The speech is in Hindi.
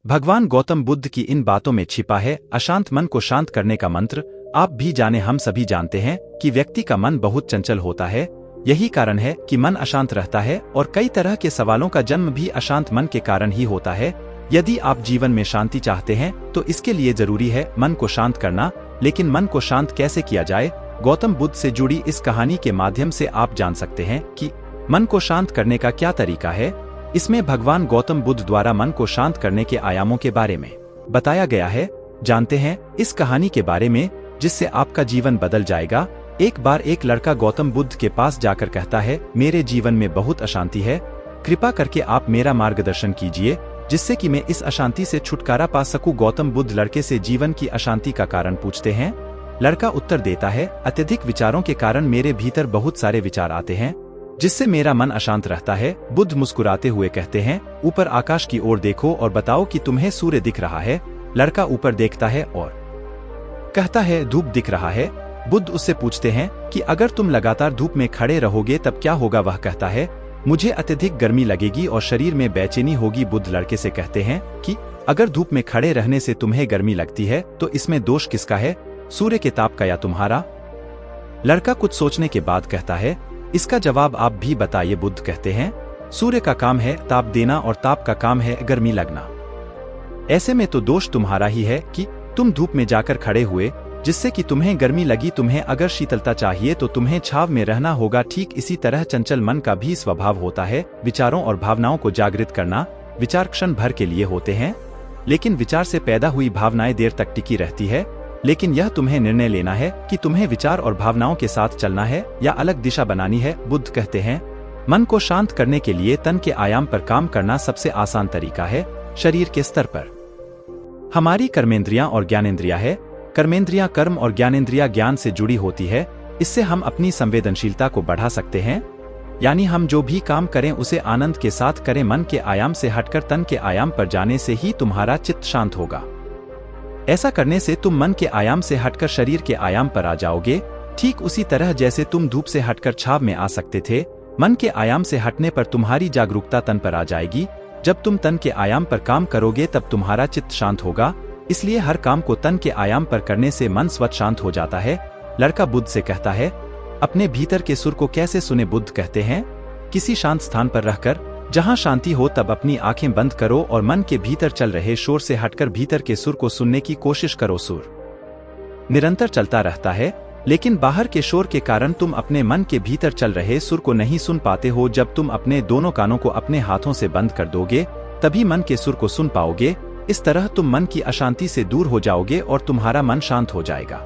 भगवान गौतम बुद्ध की इन बातों में छिपा है अशांत मन को शांत करने का मंत्र। आप भी जाने हम सभी जानते हैं कि व्यक्ति का मन बहुत चंचल होता है। यही कारण है कि मन अशांत रहता है और कई तरह के सवालों का जन्म भी अशांत मन के कारण ही होता है। यदि आप जीवन में शांति चाहते हैं तो इसके लिए जरूरी है मन को शांत करना। लेकिन मन को शांत कैसे किया जाए, गौतम बुद्ध से जुड़ी इस कहानी के माध्यम से आप जान सकते हैं कि मन को शांत करने का क्या तरीका है। इसमें भगवान गौतम बुद्ध द्वारा मन को शांत करने के आयामों के बारे में बताया गया है। जानते हैं इस कहानी के बारे में जिससे आपका जीवन बदल जाएगा। एक बार एक लड़का गौतम बुद्ध के पास जाकर कहता है, मेरे जीवन में बहुत अशांति है, कृपा करके आप मेरा मार्गदर्शन कीजिए जिससे कि मैं इस अशांति से छुटकारा पा सकूं। गौतम बुद्ध लड़के से जीवन की अशांति का कारण पूछते हैं। लड़का उत्तर देता है, अत्यधिक विचारों के कारण मेरे भीतर बहुत सारे विचार आते हैं जिससे मेरा मन अशांत रहता है। बुद्ध मुस्कुराते हुए कहते हैं, ऊपर आकाश की ओर देखो और बताओ कि तुम्हें सूर्य दिख रहा है। लड़का ऊपर देखता है और कहता है, धूप दिख रहा है। बुद्ध उससे पूछते हैं कि अगर तुम लगातार धूप में खड़े रहोगे तब क्या होगा। वह कहता है, मुझे अत्यधिक गर्मी लगेगी और शरीर में बेचैनी होगी। बुद्ध लड़के से कहते हैं कि अगर धूप में खड़े रहने से तुम्हें गर्मी लगती है तो इसमें दोष किसका है, सूर्य के ताप का या तुम्हारा। लड़का कुछ सोचने के बाद कहता है, इसका जवाब आप भी बताइए। बुद्ध कहते हैं, सूर्य का काम है ताप देना और ताप का काम है गर्मी लगना। ऐसे में तो दोष तुम्हारा ही है कि तुम धूप में जाकर खड़े हुए जिससे कि तुम्हें गर्मी लगी। तुम्हें अगर शीतलता चाहिए तो तुम्हें छाव में रहना होगा। ठीक इसी तरह चंचल मन का भी स्वभाव होता है विचारों और भावनाओं को जागृत करना। विचार क्षण भर के लिए होते हैं लेकिन विचार से पैदा हुई भावनाएं देर तक टिकी रहती है। लेकिन यह तुम्हें निर्णय लेना है कि तुम्हें विचार और भावनाओं के साथ चलना है या अलग दिशा बनानी है। बुद्ध कहते हैं, मन को शांत करने के लिए तन के आयाम पर काम करना सबसे आसान तरीका है। शरीर के स्तर पर हमारी कर्मेंद्रियां और ज्ञानेंद्रियां है। कर्मेंद्रियां कर्म और ज्ञानेंद्रियां ज्ञान से जुड़ी होती है। इससे हम अपनी संवेदनशीलता को बढ़ा सकते हैं, यानी हम जो भी काम करें उसे आनंद के साथ करें। मन के आयाम से हटकर तन के आयाम पर जाने से ही तुम्हारा चित्त शांत होगा। ऐसा करने से तुम मन के आयाम से हटकर शरीर के आयाम पर आ जाओगे। ठीक उसी तरह जैसे तुम धूप से हटकर छाव में आ सकते थे, मन के आयाम से हटने पर तुम्हारी जागरूकता तन पर आ जाएगी। जब तुम तन के आयाम पर काम करोगे तब तुम्हारा चित्त शांत होगा। इसलिए हर काम को तन के आयाम पर करने से मन स्वतः शांत हो जाता है। लड़का बुद्ध से कहता है, अपने भीतर के सुर को कैसे सुने। बुद्ध कहते हैं, किसी शांत स्थान पर रहकर जहां शांति हो तब अपनी आंखें बंद करो और मन के भीतर चल रहे शोर से हटकर भीतर के सुर को सुनने की कोशिश करो। सुर निरंतर चलता रहता है लेकिन बाहर के शोर के कारण तुम अपने मन के भीतर चल रहे सुर को नहीं सुन पाते हो। जब तुम अपने दोनों कानों को अपने हाथों से बंद कर दोगे तभी मन के सुर को सुन पाओगे। इस तरह तुम मन की अशांति से दूर हो जाओगे और तुम्हारा मन शांत हो जाएगा।